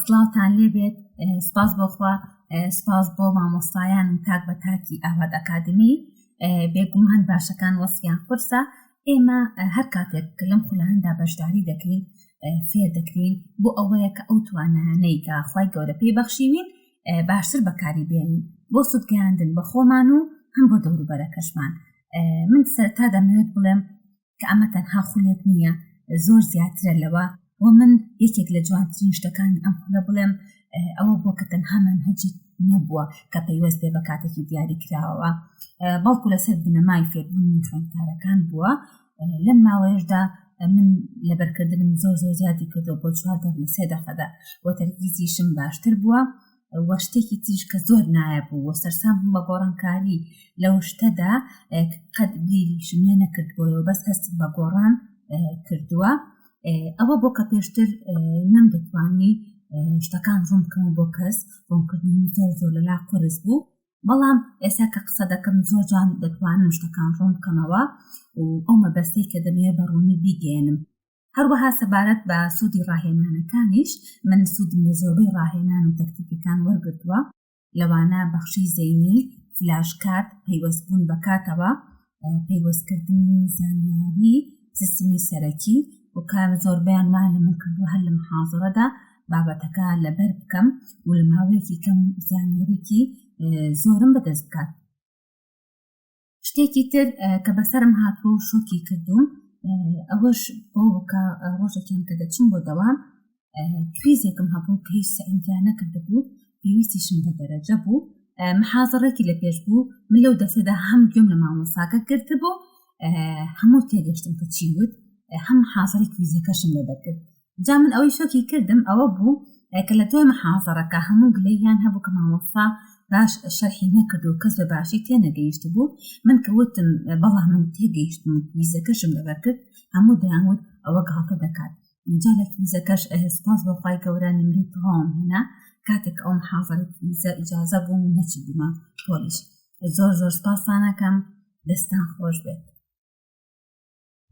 سڵاوتان لێبێت. سپاس بۆخوا، سپاس بۆ مامۆستایان و تاک بە تاکی ئاهات ئەکادمی. بێگومان باشەکان وەسیان قورسە. ئێمە هەر کاتێک کە لەم خولانەدا بەشداری دەکەین فێر دەکرین بۆ ئەوەیە کە ئەو توانانەی کە خوای گەورە پێی بەخشیوین باشتر بەکاری بێنین بۆ سوودگەیاندن بە خۆمان و هەم بۆ دەوروبەرەکەشمان. من سەرەتا دەمەوێت بڵێم کە ئەمە تەنها خولێک نییە، زۆر زیاترە لەوە. و من یەکێک لە جوانترین شتەکان ئەم خولە بڵێم ئەوە بووە کە تەنها مەنهەجی نەبووە کە پەیوەست بێ بە کاتێکی دیاری کراوەوە، بەڵکو لەسەر بنەمای فێربوونی خوێندکارەکان بووە. لەم ماوەیەشدا من لەبەرکردنم زۆر زیادی کردەوە بۆ 4 دەقەدا و تەرکیزیشم باشتر بووە. وە شتێکی تریش کە زۆر نایە بوو و سەرسام بووم بە گۆڕانکاری لەو شتەدا قەت بیریشم لێ نەکردبووەوە، بەس هەستم بە گۆڕان کردووە. ئەوە بۆ کە پێشتر نەمدەتوانی شتەکان ڕوون بکەم بۆ کەس، ڕوونکردن زۆر لەلا قورس بوو. بەڵام ئێستا کە قسە دەکەم زۆر جان دەتوانم شتەکان ڕوون بکەمەوە و ئەو مەبەستەی کە دەمەوێت بە ڕوونی بیگەێنم. هەروەها سەبارەت بە سوودی ڕاهێنانەکانیش من سوودم لە زۆربەی ڕاهێنان و تەکتیکەکان وەرگرتووە، لەوانە بەخشی زەینی، فلاشکارت، پەیوەستبوون بە کاتەوە، پەیوەستکردنی زانیاری، سیستمی سەرەکی و کار زۆربیان وان لە من کردووە هەر لە محاضرەدا بابەتەکە لەبەر بکەم و لە ماوەیەکی کەم زانیاریکی زۆرم بەدەست بکات. شتێکی تر کە بەسەرم هاتووە و شۆکی کردوم ئەوەش بۆ کە ڕۆژێکیان کە دەچم بۆ دەوام کویزێکم هەبوو کە هیچ سەعیدیان نەکردبوو، پێویستیشم بە دەرەجە بوو. محاضرێکی لە پێش بوو، من لەو دەسەدا هەم گوێم لە مامۆستاکە گرتبوو، هەموو تێگەشتم کە چی وت، هەم محاضرەی کویزەکەشم لێ دەکرد. جا من ئەوەی شۆکی کردم ئەوە بوو کە لە دوای محاضرەکە هەموو گلەیان هەبوو کە مامۆستا باش شەرحی نەکرد و کەس بە باشی تێنەگەیشت بوو. من کە وتم بەڵام من تێگەیشتم و کویزەکەشم لەبەر کرد، هەموو دەیانوت ئەوە گاڵتە دەکات. جا لە کویزەکەش سپاس بۆ خوای گەورە نمرەی تەواوم هێنا کاتێک ئەو محاضرەی کویزە ئیجازە بووم نەچبوومە پۆلیش. زۆر سپاسان ئەکەم، دەستان خۆش بێت.